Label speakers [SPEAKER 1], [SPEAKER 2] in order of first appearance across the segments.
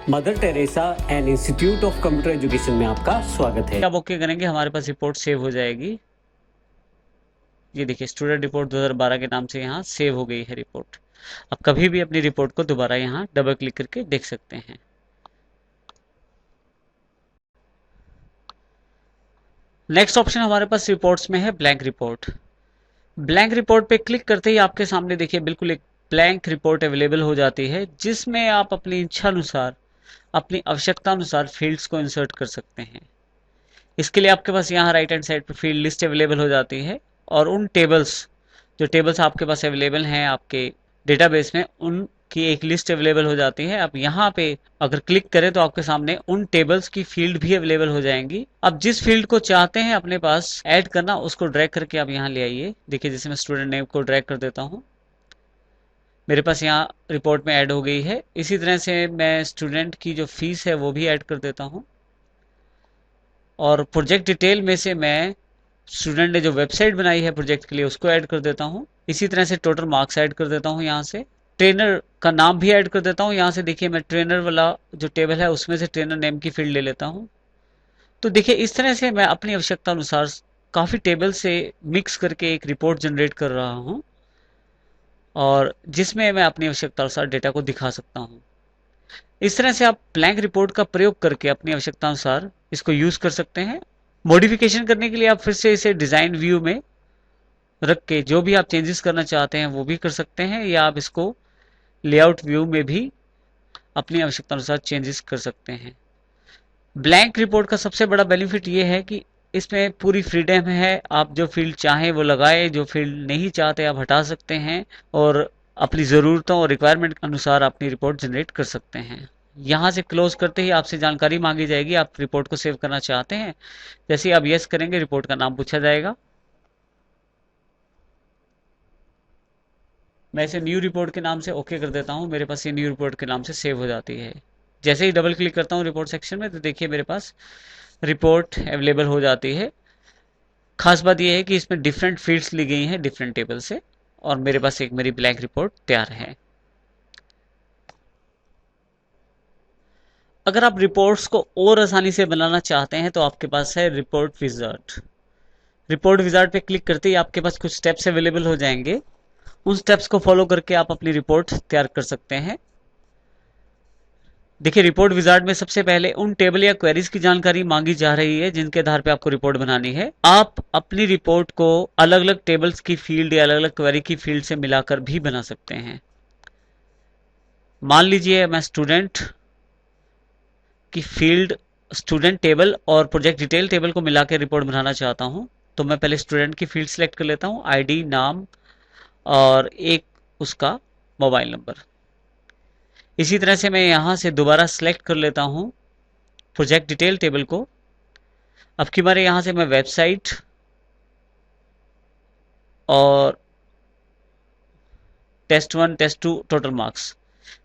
[SPEAKER 1] Mother Teresa and institute of computer education में आपका स्वागत है।
[SPEAKER 2] अब ओके करेंगे, हमारे पास रिपोर्ट सेव हो जाएगी। ये देखिए स्टूडेंट रिपोर्ट 2012 के नाम से यहाँ सेव हो गई है रिपोर्ट। अब कभी भी अपनी रिपोर्ट को दोबारा यहाँ डबल क्लिक करके देख सकते हैं। नेक्स्ट ऑप्शन हमारे पास रिपोर्ट्स में है ब्लैंक रिपोर्ट। ब्लैंक रिपोर्ट पे क्लिक करते ही आपके सामने देखिए बिल्कुल एक ब्लैंक रिपोर्ट अवेलेबल हो जाती है, जिसमें आप अपनी इच्छा अनुसार, अपनी आवश्यकता अनुसार फील्ड्स को इंसर्ट कर सकते हैं। इसके लिए आपके पास यहाँ राइट हैंड साइड पर फील्ड लिस्ट अवेलेबल हो जाती है, और उन टेबल्स, जो टेबल्स आपके पास अवेलेबल हैं आपके डेटाबेस में, उनकी एक लिस्ट अवेलेबल हो जाती है। आप यहाँ पे अगर क्लिक करें तो आपके सामने उन टेबल्स की फील्ड भी अवेलेबल हो जाएंगी। अब जिस फील्ड को चाहते हैं अपने पास ऐड करना, उसको ड्रैग करके आप यहाँ ले आइए। देखिए जैसे मैं स्टूडेंट नेम को ड्रैग कर देता हूँ, मेरे पास यहाँ रिपोर्ट में ऐड हो गई है। इसी तरह से मैं स्टूडेंट की जो फीस है वो भी ऐड कर देता हूँ, और प्रोजेक्ट डिटेल में से मैं स्टूडेंट ने जो वेबसाइट बनाई है प्रोजेक्ट के लिए उसको ऐड कर देता हूँ। इसी तरह से टोटल मार्क्स ऐड कर देता हूँ। यहाँ से ट्रेनर का नाम भी ऐड कर देता हूँ। यहाँ से देखिए मैं ट्रेनर वाला जो टेबल है उसमें से ट्रेनर नेम की फील्ड ले लेता हूँ। तो देखिए इस तरह से मैं अपनी आवश्यकता अनुसार काफ़ी टेबल से मिक्स करके एक रिपोर्ट जनरेट कर रहा हूँ, और जिसमें मैं अपनी आवश्यकता अनुसार डेटा को दिखा सकता हूँ। इस तरह से आप ब्लैंक रिपोर्ट का प्रयोग करके अपनी आवश्यकता अनुसार इसको यूज कर सकते हैं। मॉडिफिकेशन करने के लिए आप फिर से इसे डिजाइन व्यू में रख के जो भी आप चेंजेस करना चाहते हैं वो भी कर सकते हैं, या आप इसको लेआउट व्यू में भी अपनी आवश्यकता अनुसार चेंजेस कर सकते हैं। ब्लैंक रिपोर्ट का सबसे बड़ा बेनिफिट ये है कि इसमें पूरी फ्रीडम है, आप जो फील्ड चाहें वो लगाए, जो फील्ड नहीं चाहते आप हटा सकते हैं, और अपनी ज़रूरतों और रिक्वायरमेंट के अनुसार अपनी रिपोर्ट जनरेट कर सकते हैं। यहाँ से क्लोज करते ही आपसे जानकारी मांगी जाएगी, आप रिपोर्ट को सेव करना चाहते हैं। जैसे ही आप यस करेंगे रिपोर्ट का नाम पूछा जाएगा। मैं इसे न्यू रिपोर्ट के नाम से ओके कर देता हूँ, मेरे पास ये न्यू रिपोर्ट के नाम से सेव हो जाती है। जैसे ही डबल क्लिक करता हूँ रिपोर्ट सेक्शन में, तो देखिए मेरे पास रिपोर्ट अवेलेबल हो जाती है। खास बात यह है कि इसमें डिफरेंट फील्ड्स ली गई हैं डिफरेंट टेबल से, और मेरे पास एक मेरी ब्लैंक रिपोर्ट तैयार है। अगर आप रिपोर्ट्स को और आसानी से बनाना चाहते हैं तो आपके पास है रिपोर्ट विजार्ड। रिपोर्ट विजार्ड पे क्लिक करते ही आपके पास कुछ स्टेप्स अवेलेबल हो जाएंगे। उन स्टेप्स को फॉलो करके आप अपनी रिपोर्ट तैयार कर सकते हैं। देखिए रिपोर्ट विजार्ड में सबसे पहले उन टेबल या क्वेरीज की जानकारी मांगी जा रही है जिनके आधार पे आपको रिपोर्ट बनानी है। आप अपनी रिपोर्ट को अलग अलग टेबल्स की फील्ड या अलग अलग क्वेरी की फील्ड से मिलाकर भी बना सकते हैं। मान लीजिए मैं स्टूडेंट की फील्ड, स्टूडेंट टेबल और प्रोजेक्ट डिटेल टेबल को मिला के रिपोर्ट बनाना चाहता हूं, तो मैं पहले स्टूडेंट की फील्ड सेलेक्ट कर लेता हूं, आईडी, नाम और एक उसका मोबाइल नंबर। इसी तरह से मैं यहां से दोबारा सेलेक्ट कर लेता हूं प्रोजेक्ट डिटेल टेबल को। अब की बार यहां से मैं वेबसाइट और टेस्ट 1 टेस्ट 2 टोटल मार्क्स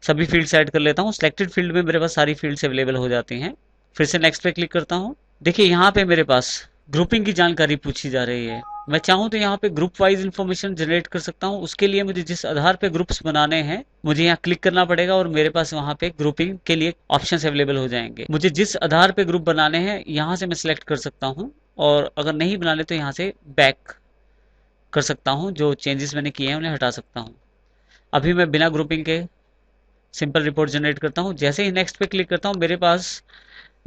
[SPEAKER 2] सभी फील्ड ऐड कर लेता हूं। सिलेक्टेड फील्ड में मेरे पास सारी फील्ड्स अवेलेबल हो जाती हैं। फिर से नेक्स्ट पे क्लिक करता हूं। देखिए यहाँ पे मेरे पास ग्रुपिंग की जानकारी पूछी जा रही है। मैं चाहूँ तो यहाँ पे ग्रुप वाइज इंफॉर्मेशन जनरेट कर सकता हूँ। उसके लिए मुझे जिस आधार पे ग्रुप्स बनाने हैं मुझे यहाँ क्लिक करना पड़ेगा, और मेरे पास वहाँ पे ग्रुपिंग के लिए ऑप्शंस अवेलेबल हो जाएंगे। मुझे जिस आधार पे ग्रुप बनाने हैं यहाँ से मैं सिलेक्ट कर सकता हूँ, और अगर नहीं बनाने तो यहाँ से बैक कर सकता हूँ, जो चेंजेस मैंने किए हैं उन्हें हटा सकता हूँ। अभी मैं बिना ग्रुपिंग के सिंपल रिपोर्ट जनरेट करता हूँ। जैसे ही नेक्स्ट पे क्लिक करता हूँ मेरे पास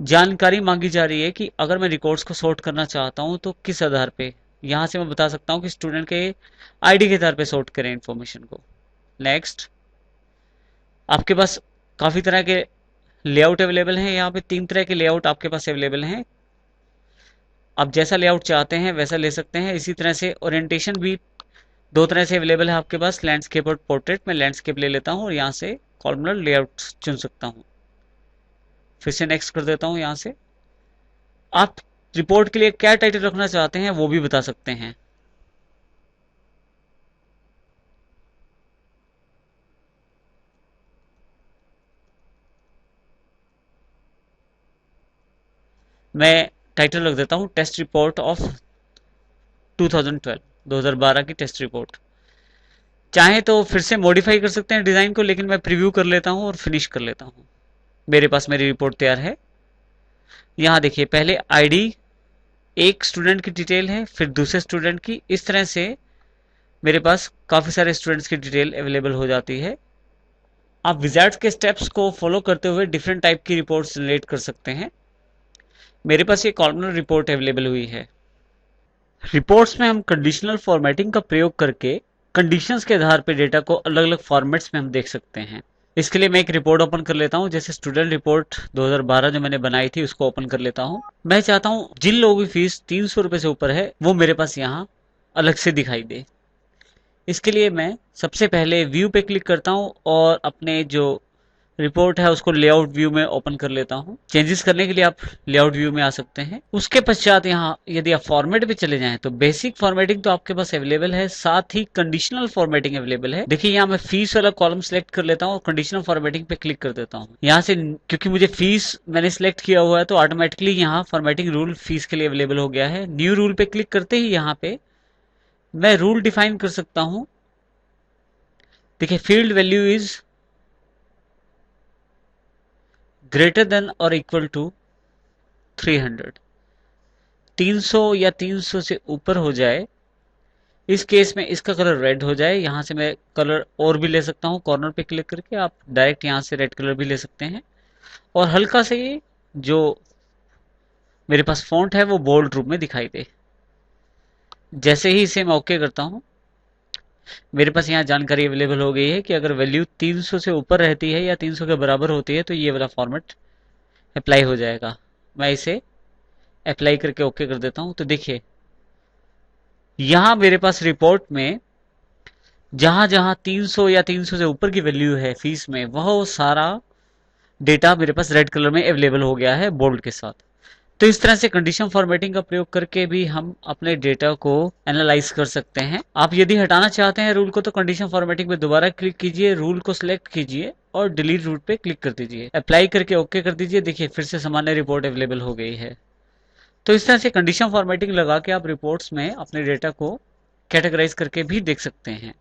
[SPEAKER 2] जानकारी मांगी जा रही है कि अगर मैं रिकॉर्ड्स को सॉर्ट करना चाहता हूं तो किस आधार पे। यहां से मैं बता सकता हूं कि स्टूडेंट के आईडी के आधार पे सॉर्ट करें इन्फॉर्मेशन को। नेक्स्ट, आपके पास काफी तरह के लेआउट अवेलेबल हैं। यहाँ पे 3 तरह के लेआउट आपके पास अवेलेबल हैं। आप जैसा लेआउट चाहते हैं वैसा ले सकते हैं। इसी तरह से ओरिएंटेशन भी 2 तरह से अवेलेबल है आपके पास, लैंडस्केप और पोर्ट्रेट। मैं लैंडस्केप ले लेता हूँ और यहाँ से कॉलमनर लेआउट चुन सकता हूँ। फिर से नेक्स्ट कर देता हूँ। यहाँ से आप रिपोर्ट के लिए क्या टाइटल रखना चाहते हैं वो भी बता सकते हैं। मैं टाइटल रख देता हूं टेस्ट रिपोर्ट ऑफ 2012, 2012 की टेस्ट रिपोर्ट। चाहे तो फिर से मॉडिफाई कर सकते हैं डिजाइन को, लेकिन मैं प्रीव्यू कर लेता हूं और फिनिश कर लेता हूं। मेरे पास मेरी रिपोर्ट तैयार है। यहाँ देखिए पहले आईडी एक स्टूडेंट की डिटेल है, फिर दूसरे स्टूडेंट की, इस तरह से मेरे पास काफी सारे स्टूडेंट्स की डिटेल अवेलेबल हो जाती है। आप विजार्ड्स के स्टेप्स को फॉलो करते हुए डिफरेंट टाइप की रिपोर्ट्स जनरेट कर सकते हैं। मेरे पास ये कॉलमनर रिपोर्ट अवेलेबल हुई है। रिपोर्ट्स में हम कंडीशनल फॉर्मेटिंग का प्रयोग करके कंडीशंस के आधार पर डेटा को अलग अलग फॉर्मेट्स में हम देख सकते हैं। इसके लिए मैं एक रिपोर्ट ओपन कर लेता हूं, जैसे स्टूडेंट रिपोर्ट 2012 जो मैंने बनाई थी उसको ओपन कर लेता हूं। मैं चाहता हूं जिन लोगों की फीस 300 रुपए से ऊपर है वो मेरे पास यहाँ अलग से दिखाई दे। इसके लिए मैं सबसे पहले व्यू पे क्लिक करता हूं और अपने जो रिपोर्ट है उसको लेआउट व्यू में ओपन कर लेता हूं। चेंजेस करने के लिए आप लेआउट व्यू में आ सकते हैं। उसके पश्चात यहाँ यदि आप फॉर्मेट पे चले जाएं तो बेसिक फॉर्मेटिंग तो आपके पास अवेलेबल है, साथ ही कंडीशनल फॉर्मेटिंग अवेलेबल है। देखिए यहाँ मैं फीस वाला कॉलम सेलेक्ट कर लेता हूँ और कंडीशनल फॉर्मेटिंग पे क्लिक कर देता हूँ। यहाँ से क्योंकि मुझे फीस मैंने सिलेक्ट किया हुआ है तो ऑटोमेटिकली यहाँ फॉर्मेटिंग रूल फीस के लिए अवेलेबल हो गया है। न्यू रूल पे क्लिक करते ही यहाँ पे मैं रूल डिफाइन कर सकता हूँ। देखिए field value is greater than और इक्वल टू 300, 300 या 300 से ऊपर हो जाए। इस केस में इसका कलर रेड हो जाए। यहां से मैं कलर और भी ले सकता हूं, कॉर्नर पे क्लिक करके आप डायरेक्ट यहां से रेड कलर भी ले सकते हैं। और हल्का से ये जो मेरे पास फॉन्ट है वो बोल्ड रूप में दिखाई दे। जैसे ही इसे मैं ओके करता हूं मेरे पास यहाँ जानकारी अवेलेबल हो गई है कि अगर वैल्यू 300 से ऊपर रहती है या 300 के बराबर होती है तो ये वाला फॉर्मेट अप्लाई हो जाएगा। मैं इसे अप्लाई करके ओके कर देता हूं। तो देखिए यहां मेरे पास रिपोर्ट में जहां जहां 300 या 300 से ऊपर की वैल्यू है फीस में वह सारा डेटा मेरे पास रेड कलर में अवेलेबल हो गया है बोल्ड के साथ। तो इस तरह से कंडीशन फॉर्मेटिंग का प्रयोग करके भी हम अपने डेटा को एनालाइज कर सकते हैं। आप यदि हटाना चाहते हैं रूल को तो कंडीशन फॉर्मेटिंग पे दोबारा क्लिक कीजिए, रूल को सिलेक्ट कीजिए और डिलीट रूल पे क्लिक कर दीजिए, अप्लाई करके ओके कर दीजिए। देखिए फिर से सामान्य रिपोर्ट अवेलेबल हो गई है। तो इस तरह से कंडीशन फॉर्मेटिंग लगा के आप रिपोर्ट्स में अपने डेटा को कैटेगराइज करके भी देख सकते हैं।